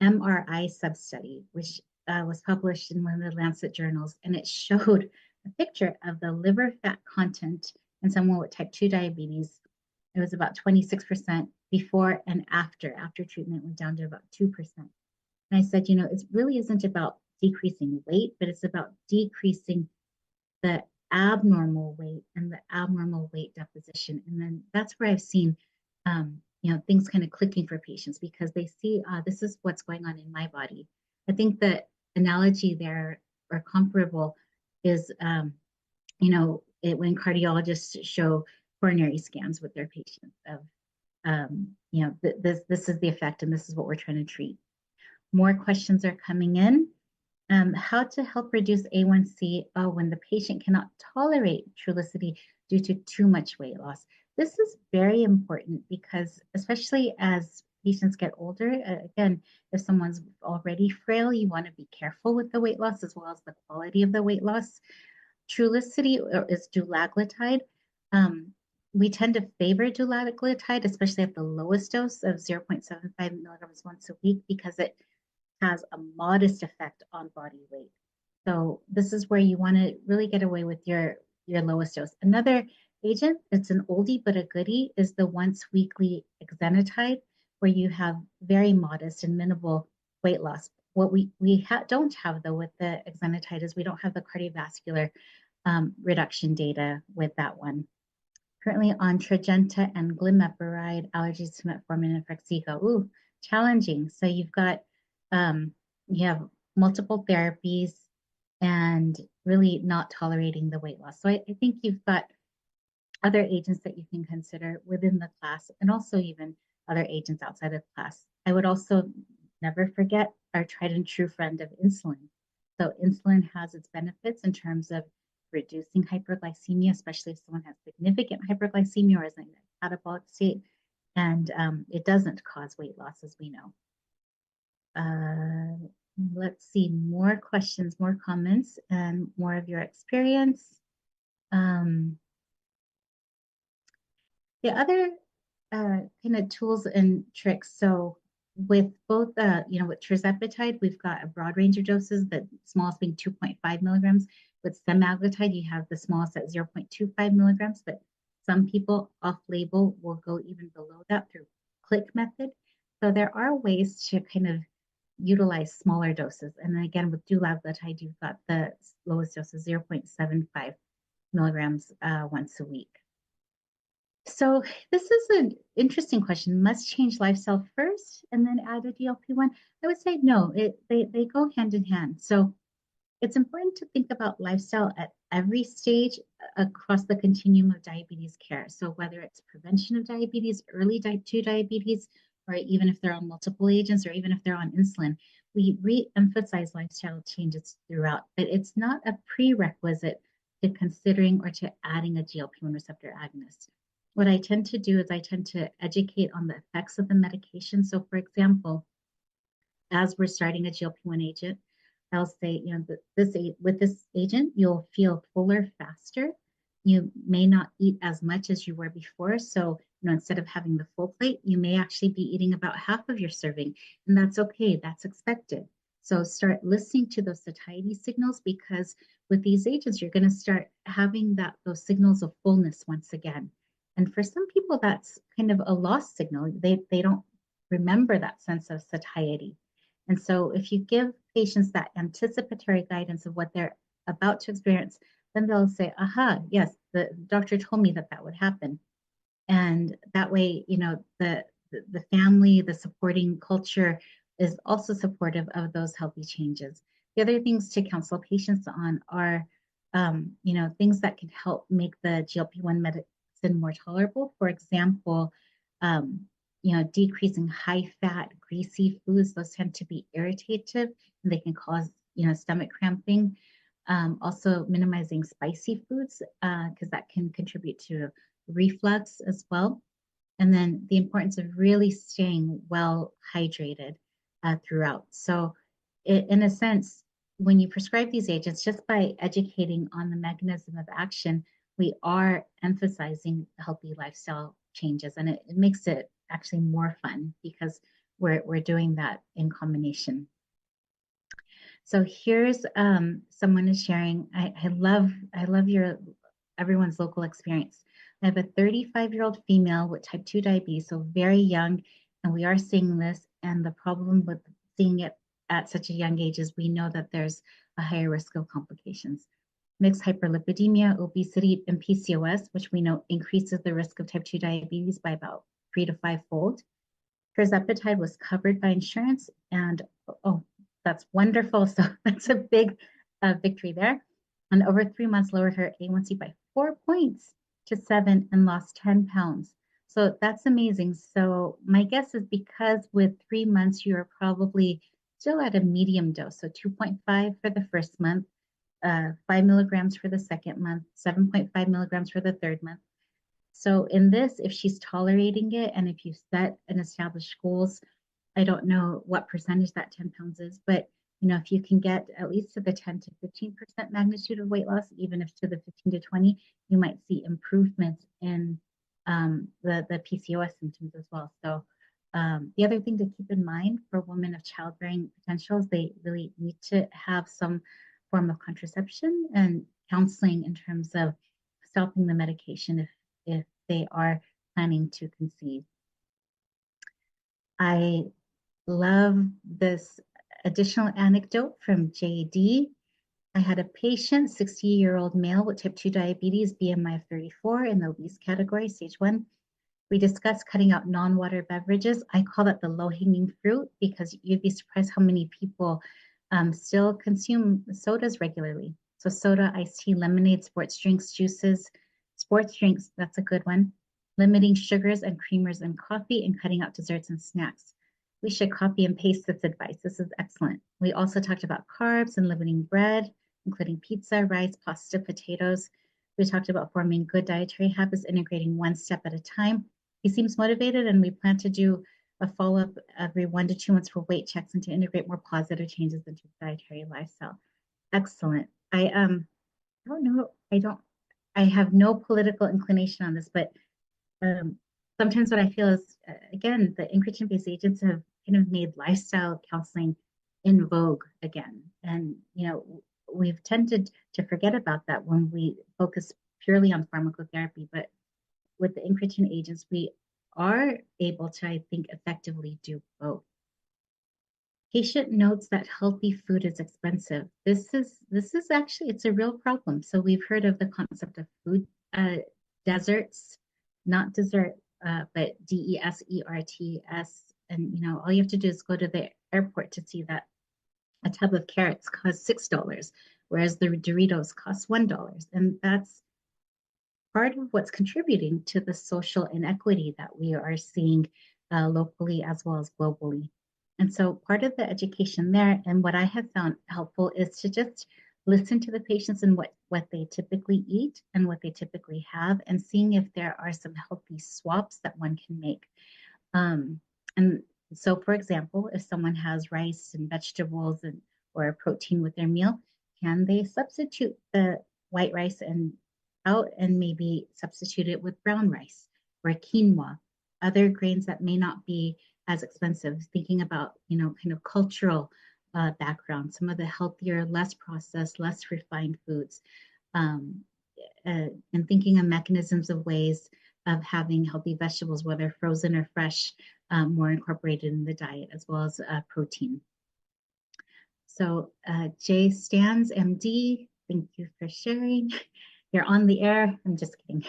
MRI sub-study, which was published in one of the Lancet journals, and it showed a picture of the liver fat content in someone with type 2 diabetes. It was about 26% before and after treatment went down to about 2%. And I said, you know, it really isn't about decreasing weight, but it's about decreasing the abnormal weight and the abnormal weight deposition. And then that's where I've seen, things kind of clicking for patients because they see, this is what's going on in my body. I think the analogy there or comparable is, when cardiologists show coronary scans with their patients of, this is the effect and this is what we're trying to treat. More questions are coming in. How to help reduce A1C when the patient cannot tolerate Trulicity due to too much weight loss. This is very important because especially as patients get older, again, if someone's already frail, you want to be careful with the weight loss as well as the quality of the weight loss. Trulicity is dulaglutide. We tend to favor dulaglutide, especially at the lowest dose of 0.75 milligrams once a week because it has a modest effect on body weight. So this is where you want to really get away with your lowest dose. Another agent, it's an oldie but a goodie, is the once weekly exenatide, where you have very modest and minimal weight loss. What we don't have though with the exenatide is we don't have the cardiovascular reduction data with that one. Currently on Tradjenta and glimepiride, allergies to metformin and Farxiga. Ooh, challenging. So you've got you have multiple therapies and really not tolerating the weight loss. So I think you've got other agents that you can consider within the class and also even other agents outside of the class. I would also never forget our tried and true friend of insulin. So insulin has its benefits in terms of reducing hyperglycemia, especially if someone has significant hyperglycemia or is in a catabolic state, and it doesn't cause weight loss, as we know. Let's see, more questions, more comments, and more of your experience. The other kind of tools and tricks. So with both, with tirzepatide, we've got a broad range of doses, the smallest being 2.5 milligrams. With semaglutide, you have the smallest at 0.25 milligrams, but some people off-label will go even below that through click method. So there are ways to kind of utilize smaller doses. And then again, with dulaglutide, you've got the lowest dose of 0.75 milligrams once a week. So this is an interesting question. Must change lifestyle first and then add a GLP-1? I would say no, they go hand in hand. So it's important to think about lifestyle at every stage across the continuum of diabetes care. So whether it's prevention of diabetes, early type 2 diabetes, or even if they're on multiple agents, or even if they're on insulin, we re-emphasize lifestyle changes throughout, but it's not a prerequisite to considering or to adding a GLP-1 receptor agonist. What I tend to do is I tend to educate on the effects of the medication. So for example, as we're starting a GLP-1 agent, I'll say, with this agent, you'll feel fuller faster. You may not eat as much as you were before. So, instead of having the full plate, you may actually be eating about half of your serving. And that's okay. That's expected. So start listening to those satiety signals, because with these agents, you're going to start having those signals of fullness once again. And for some people, that's kind of a lost signal. They don't remember that sense of satiety. And so if you give patients that anticipatory guidance of what they're about to experience, then they'll say, aha, yes, the doctor told me that would happen. And that way, the family, the supporting culture is also supportive of those healthy changes. The other things to counsel patients on are, things that can help make the GLP-1 medicine more tolerable. For example, decreasing high-fat, greasy foods. Those tend to be irritative and they can cause, stomach cramping. Also minimizing spicy foods because that can contribute to reflux as well. And then the importance of really staying well hydrated throughout. So in a sense, when you prescribe these agents, just by educating on the mechanism of action, we are emphasizing healthy lifestyle changes, and it makes it actually more fun because we're doing that in combination. So here's someone is sharing. I love everyone's local experience. I have a 35-year-old female with type 2 diabetes, so very young, and we are seeing this. And the problem with seeing it at such a young age is we know that there's a higher risk of complications. Mixed hyperlipidemia, obesity, and PCOS, which we know increases the risk of type 2 diabetes by about 3 to 5 fold. Tirzepatide was covered by insurance, and oh, that's wonderful. So that's a big victory there. And over 3 months, lowered her A1C by 4 points to 7 and lost 10 pounds. So that's amazing. So my guess is because with 3 months, you're probably still at a medium dose. So 2.5 for the first month, 5 milligrams for the second month, 7.5 milligrams for the third month. So in this, if she's tolerating it and if you set and establish goals, I don't know what percentage that 10 pounds is, but if you can get at least to the 10 to 15% magnitude of weight loss, even if to the 15 to 20, you might see improvements in the PCOS symptoms as well. So the other thing to keep in mind for women of childbearing potentials, they really need to have some form of contraception and counseling in terms of stopping the medication if they are planning to conceive. I love this additional anecdote from JD. I had a patient, 60-year-old male with type 2 diabetes, BMI of 34 in the obese category, stage 1. We discussed cutting out non-water beverages. I call that the low-hanging fruit because you'd be surprised how many people still consume sodas regularly. So soda, iced tea, lemonade, sports drinks, juices. Sports drinks, that's a good one. Limiting sugars and creamers in coffee and cutting out desserts and snacks. We should copy and paste this advice. This is excellent. We also talked about carbs and limiting bread, including pizza, rice, pasta, potatoes. We talked about forming good dietary habits, integrating one step at a time. He seems motivated, and we plan to do a follow-up every 1 to 2 months for weight checks and to integrate more positive changes into the dietary lifestyle. Excellent. I don't know. I have no political inclination on this, but sometimes what I feel is, again, the incretin-based agents have kind of made lifestyle counseling in vogue again. And, we've tended to forget about that when we focus purely on pharmacotherapy. But with the incretin agents, we are able to, I think, effectively do both. Patient notes that healthy food is expensive. This is actually, it's a real problem. So we've heard of the concept of food deserts, not dessert, but DESERTS. And all you have to do is go to the airport to see that a tub of carrots costs $6, whereas the Doritos cost $1. And that's part of what's contributing to the social inequity that we are seeing locally as well as globally. And so part of the education there, and what I have found helpful, is to just listen to the patients and what they typically eat and what they typically have, and seeing if there are some healthy swaps that one can make. And so, for example, if someone has rice and vegetables or a protein with their meal, can they substitute the white rice and maybe substitute it with brown rice or quinoa, other grains that may not be as expensive, thinking about, kind of cultural background, some of the healthier, less processed, less refined foods, and thinking of mechanisms of ways of having healthy vegetables, whether frozen or fresh, more incorporated in the diet, as well as protein. So Jay Stans, MD, thank you for sharing. You're on the air. I'm just kidding.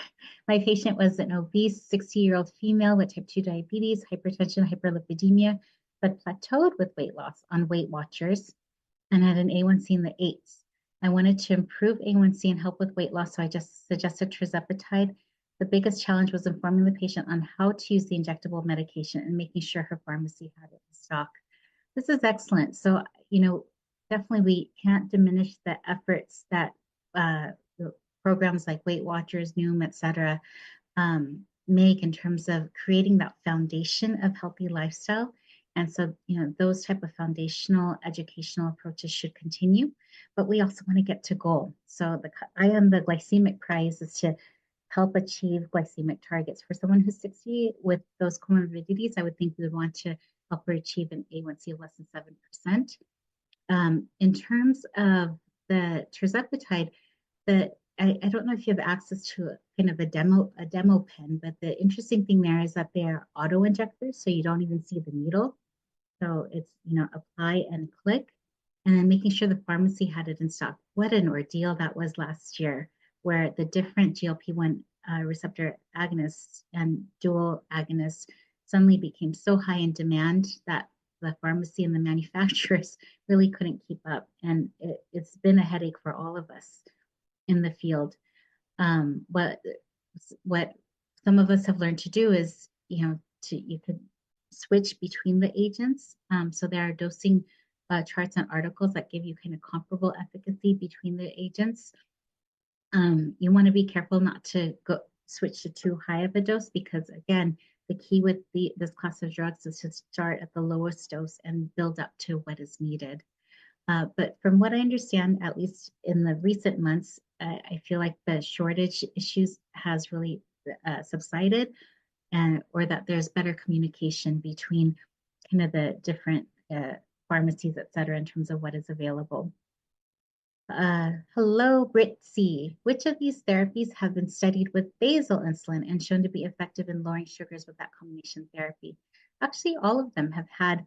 My patient was an obese 60-year-old female with type 2 diabetes, hypertension, hyperlipidemia, but plateaued with weight loss on Weight Watchers and had an A1C in the 8s. I wanted to improve A1C and help with weight loss, so I just suggested tirzepatide. The biggest challenge was informing the patient on how to use the injectable medication and making sure her pharmacy had it in stock. This is excellent. So, definitely we can't diminish the efforts that programs like Weight Watchers, Noom, et cetera, make in terms of creating that foundation of healthy lifestyle. And so, those type of foundational educational approaches should continue, but we also want to get to goal. So the glycemic prize is to help achieve glycemic targets. For someone who's 60 with those comorbidities, I would think we would want to help her achieve an A1C of less than 7%. In terms of the tirzepatide, I don't know if you have access to kind of a demo pen, but the interesting thing there is that they are auto injectors, so you don't even see the needle. So it's, apply and click, and then making sure the pharmacy had it in stock. What an ordeal that was last year, where the different GLP-1 receptor agonists and dual agonists suddenly became so high in demand that the pharmacy and the manufacturers really couldn't keep up. And it's been a headache for all of us in the field. What some of us have learned to do is, you could switch between the agents. So there are dosing charts and articles that give you kind of comparable efficacy between the agents. You want to be careful not to go switch to too high of a dose, because again, the key with this class of drugs is to start at the lowest dose and build up to what is needed. But from what I understand, at least in the recent months, I feel like the shortage issues has really subsided, or that there's better communication between kind of the different pharmacies, et cetera, in terms of what is available. Hello, Britzy. Which of these therapies have been studied with basal insulin and shown to be effective in lowering sugars with that combination therapy? Actually, all of them have had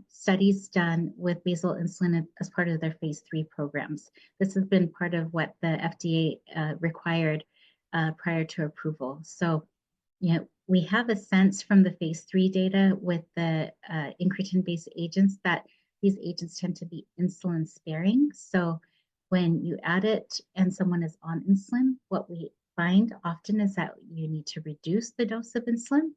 studies done with basal insulin as part of their phase 3 programs. This has been part of what the FDA required prior to approval. So, we have a sense from the phase 3 data with the incretin-based agents that these agents tend to be insulin sparing. So when you add it and someone is on insulin, what we find often is that you need to reduce the dose of insulin.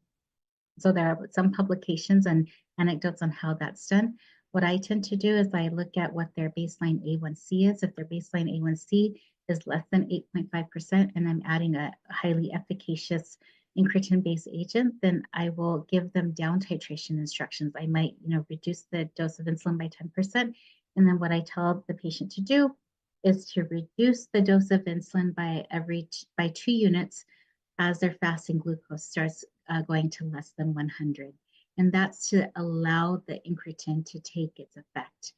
So there are some publications and anecdotes on how that's done. What I tend to do is I look at what their baseline A1C is. If their baseline A1C is less than 8.5% and I'm adding a highly efficacious incretin-based agent, then I will give them down titration instructions. I might, reduce the dose of insulin by 10%. And then what I tell the patient to do is to reduce the dose of insulin by 2 units as their fasting glucose starts going to less than 100. And that's to allow the incretin to take its effect.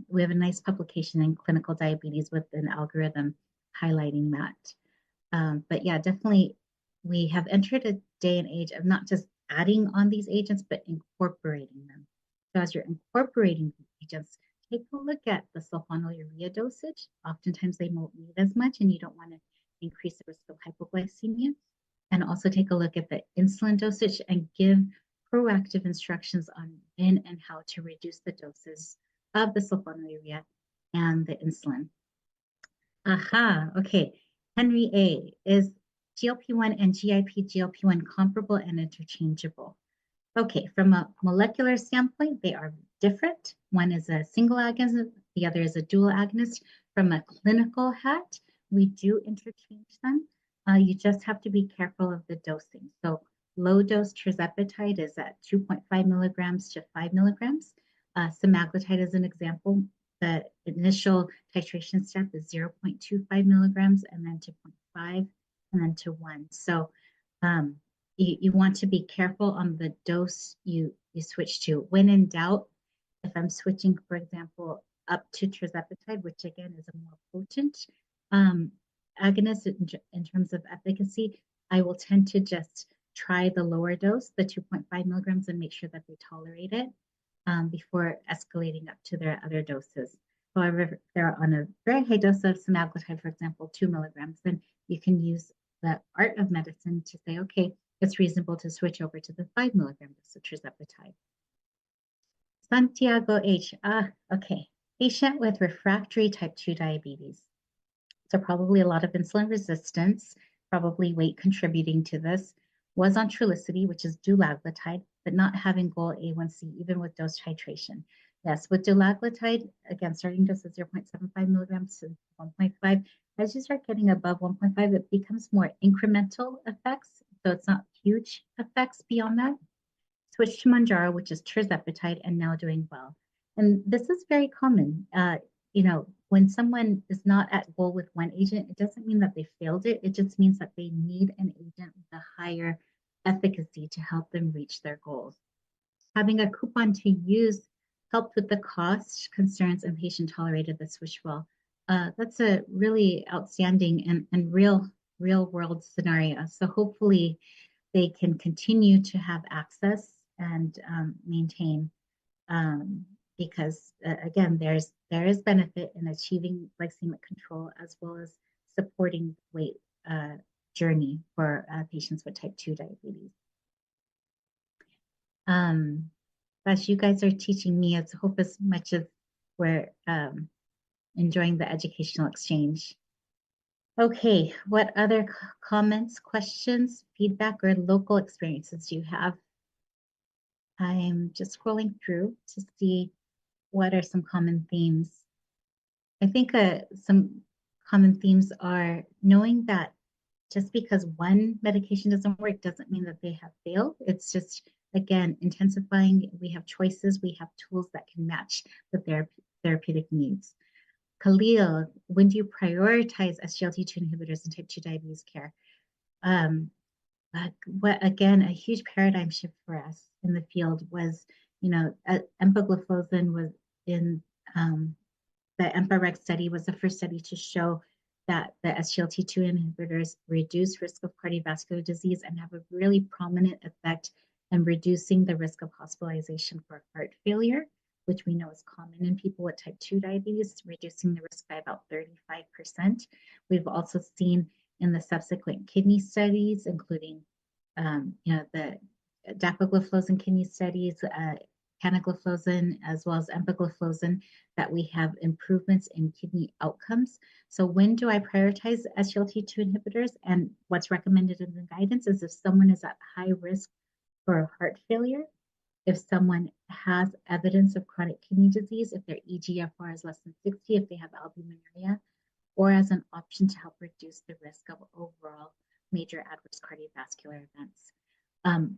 We have a nice publication in Clinical Diabetes with an algorithm highlighting that. But yeah, definitely we have entered a day and age of not just adding on these agents, but incorporating them. So as you're incorporating these agents, take a look at the sulfonylurea dosage. Oftentimes they won't need as much, and you don't want to increase the risk of hypoglycemia. And also take a look at the insulin dosage and give proactive instructions on when and how to reduce the doses of the sulfonylurea and the insulin. Aha, okay. Henry A, is GLP-1 and GIP-GLP-1 comparable and interchangeable? Okay, from a molecular standpoint, they are different. One is a single agonist, the other is a dual agonist. From a clinical hat, we do interchange them. You just have to be careful of the dosing. So low dose tirzepatide is at 2.5 milligrams to 5 milligrams. Semaglutide is an example. The initial titration step is 0.25 milligrams and then to 0.5 and then to 1. So you want to be careful on the dose you switch to. When in doubt, if I'm switching, for example, up to tirzepatide, which again is a more potent agonist in terms of efficacy, I will tend to just try the lower dose, the 2.5 milligrams, and make sure that they tolerate it before escalating up to their other doses. However, if they're on a very high dose of semaglutide, for example, 2 milligrams, then you can use the art of medicine to say, okay, it's reasonable to switch over to the 5 milligram dose of tirzepatide. Santiago H. Okay. Patient with refractory type 2 diabetes. So probably a lot of insulin resistance, probably weight contributing to this, was on Trulicity, which is dulaglutide, but not having goal A1C, even with dose titration. Yes, with dulaglutide, again, starting dose at 0.75 milligrams to 1.5. As you start getting above 1.5, it becomes more incremental effects. So it's not huge effects beyond that. Switch to Mounjaro, which is tirzepatide, and now doing well. And this is very common. When someone is not at goal with one agent, it doesn't mean that they failed it. It just means that they need an agent with a higher efficacy to help them reach their goals. Having a coupon to use helped with the cost concerns, and patient tolerated the switch well. That's a really outstanding and real world scenario. So hopefully they can continue to have access and maintain because again, there is benefit in achieving glycemic control as well as supporting weight journey for patients with type 2 diabetes. As you guys are teaching me, I hope as much as we're enjoying the educational exchange. Okay, what other comments, questions, feedback, or local experiences do you have? I'm just scrolling through to see what are some common themes. I think some common themes are knowing that just because one medication doesn't work doesn't mean that they have failed. It's just, again, intensifying. We have choices. We have tools that can match the therapeutic needs. Khalil, when do you prioritize SGLT2 inhibitors in type 2 diabetes care? Again, a huge paradigm shift for us in the field was, empagliflozin was in the EMPA-REG study was the first study to show that the SGLT2 inhibitors reduce risk of cardiovascular disease and have a really prominent effect in reducing the risk of hospitalization for heart failure, which we know is common in people with type 2 diabetes, reducing the risk by about 35%. We've also seen in the subsequent kidney studies, including the dapagliflozin kidney studies, canagliflozin, as well as empagliflozin, that we have improvements in kidney outcomes. So when do I prioritize SGLT2 inhibitors? And what's recommended in the guidance is if someone is at high risk for heart failure, if someone has evidence of chronic kidney disease, if their EGFR is less than 60, if they have albuminuria, or as an option to help reduce the risk of overall major adverse cardiovascular events.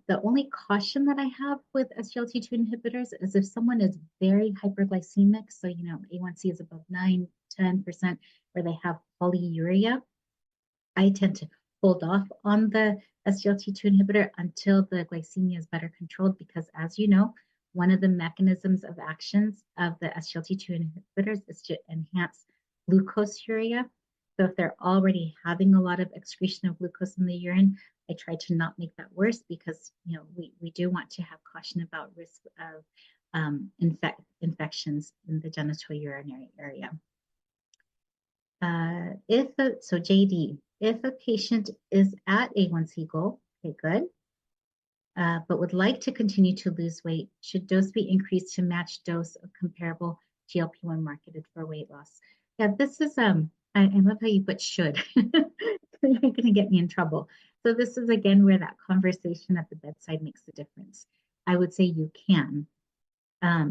The only caution that I have with SGLT2 inhibitors is if someone is very hyperglycemic, so A1C is above 9-10%, where they have polyuria, I tend to hold off on the SGLT2 inhibitor until the glycemia is better controlled, because as you know, one of the mechanisms of actions of the SGLT2 inhibitors is to enhance glucoseuria. So if they're already having a lot of excretion of glucose in the urine, I try to not make that worse, because we do want to have caution about risk of infections in the genitourinary area. So JD, if a patient is at A1C goal, okay, good, but would like to continue to lose weight, should dose be increased to match dose of comparable GLP-1 marketed for weight loss? Yeah, this is, I love how you put should. You're going to get me in trouble. So this is, again, where that conversation at the bedside makes a difference. I would say you can.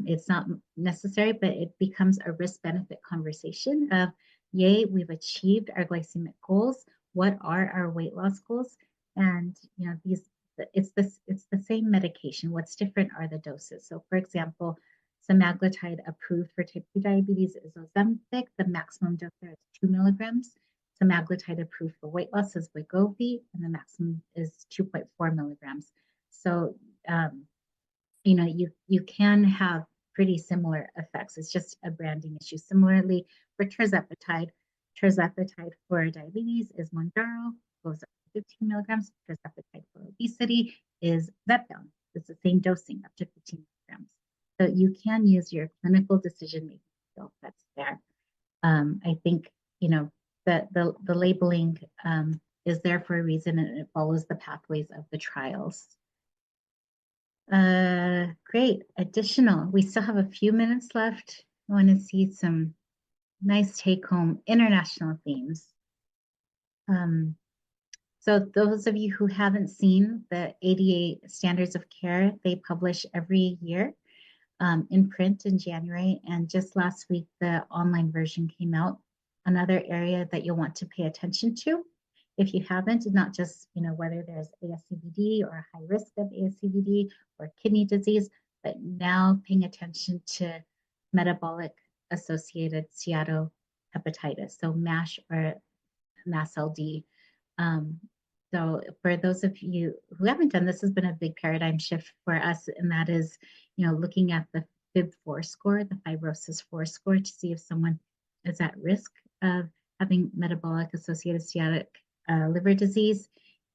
It's not necessary, but it becomes a risk-benefit conversation of, yay, we've achieved our glycemic goals. What are our weight loss goals? And it's the same medication. What's different are the doses. So, for example, semaglutide approved for type 2 diabetes is Ozempic. The maximum dose there is 2 milligrams. Semaglutide approved for weight loss is Wegovy, and the maximum is 2.4 milligrams. So, you can have pretty similar effects. It's just a branding issue. Similarly, for tirzepatide for diabetes is Mounjaro, goes up to 15 milligrams. Tirzepatide for obesity is Zepbound. It's the same dosing, up to 15 milligrams. So you can use your clinical decision-making skill that's there. I think, the labeling is there for a reason, and it follows the pathways of the trials. Great. Additional. We still have a few minutes left. I want to see some nice take-home international themes. So those of you who haven't seen the ADA Standards of Care, they publish every year in print in January. And just last week, the online version came out. Another area that you'll want to pay attention to, if you haven't, not just whether there's ASCVD or a high risk of ASCVD or kidney disease, but now paying attention to metabolic associated steatohepatitis, so MASH or MASLD. So for those of you who haven't done this, has been a big paradigm shift for us, and that is, looking at the FIB-4 score, the fibrosis 4 score, to see if someone is at risk of having metabolic associated steatic liver disease,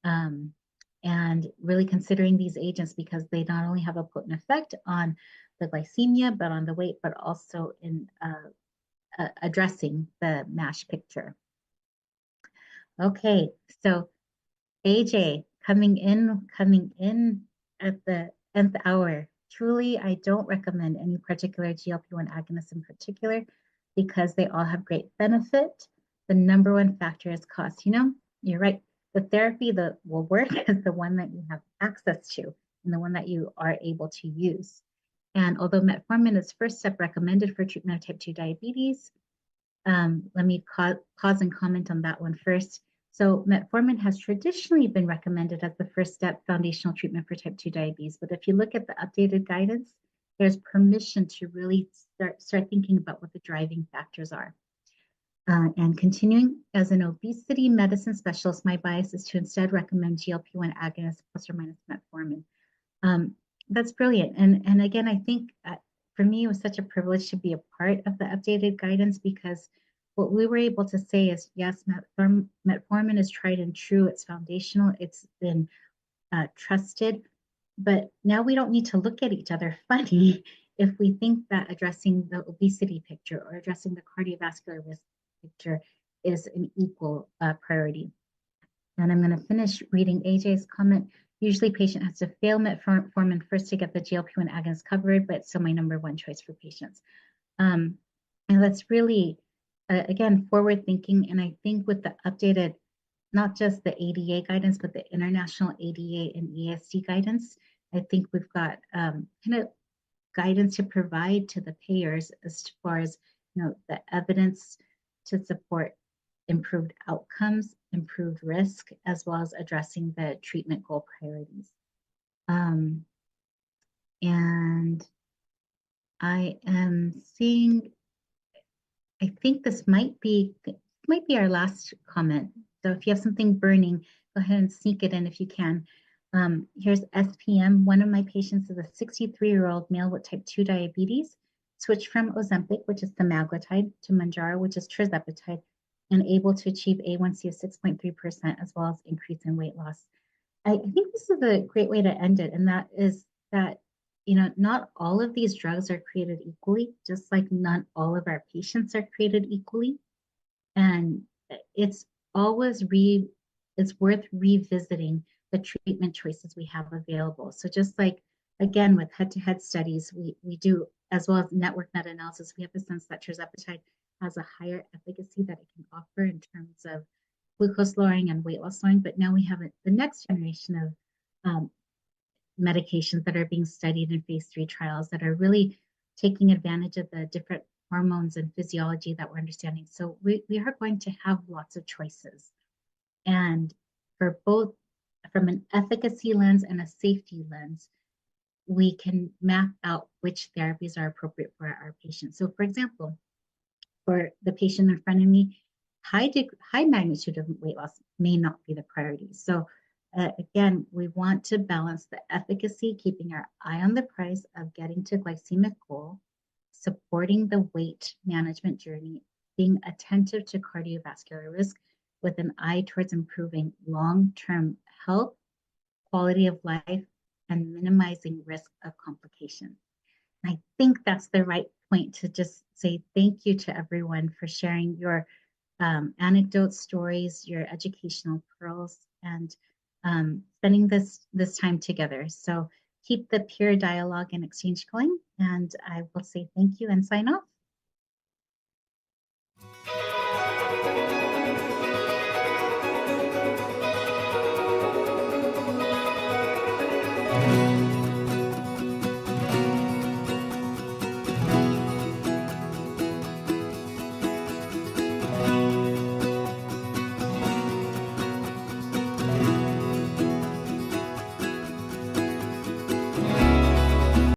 and really considering these agents, because they not only have a potent effect on the glycemia, but on the weight, but also in addressing the MASH picture. Okay, so AJ coming in at the nth hour. Truly, I don't recommend any particular GLP-1 agonist in particular because they all have great benefit. The number one factor is cost. You know, you're right. The therapy that will work is the one that you have access to and the one that you are able to use. And although metformin is first step recommended for treatment of type 2 diabetes, let me pause and comment on that one first. So metformin has traditionally been recommended as the first step foundational treatment for type 2 diabetes. But if you look at the updated guidance, there's permission to really start thinking about what the driving factors are. And continuing as an obesity medicine specialist, my bias is to instead recommend GLP-1 agonists plus or minus metformin. That's brilliant. And again, I think for me, it was such a privilege to be a part of the updated guidance because what we were able to say is, yes, metformin is tried and true. It's foundational. It's been trusted. But now we don't need to look at each other funny if we think that addressing the obesity picture or addressing the cardiovascular risk picture is an equal priority. And I'm going to finish reading AJ's comment. Usually patient has to fail metformin first to get the GLP-1 agonist covered, but still my number one choice for patients. And that's really, again, forward thinking. And I think with the updated, not just the ADA guidance, but the international ADA and ESD guidance, I think we've got kind of guidance to provide to the payers as far as, you know, the evidence to support improved outcomes, improved risk, as well as addressing the treatment goal priorities. And I am seeing, I think this might be our last comment. So if you have something burning, go ahead and sneak it in if you can. Here's SPM. One of my patients is a 63-year-old male with type 2 diabetes, switched from Ozempic, which is semaglutide, to Mounjaro, which is tirzepatide, and able to achieve A1C of 6.3% as well as increase in weight loss. I think this is a great way to end it, and that is that, you know, not all of these drugs are created equally, just like not all of our patients are created equally. And it's always it's worth revisiting the treatment choices we have available. So just like, again, with head-to-head studies, we do, as well as network meta-analysis, we have a sense that tirzepatide has a higher efficacy that it can offer in terms of glucose lowering and weight loss lowering. But now we have the next generation of medications that are being studied in phase 3 trials that are really taking advantage of the different hormones and physiology that we're understanding. So we are going to have lots of choices. And for both, from an efficacy lens and a safety lens, we can map out which therapies are appropriate for our patients. So for example, for the patient in front of me, high magnitude of weight loss may not be the priority. So again, we want to balance the efficacy, keeping our eye on the prize of getting to glycemic goal, supporting the weight management journey, being attentive to cardiovascular risk with an eye towards improving long-term health, quality of life, and minimizing risk of complications. I think that's the right point to just say thank you to everyone for sharing your anecdotes, stories, your educational pearls, and spending this time together. So keep the peer dialogue and exchange going, and I will say thank you and sign off.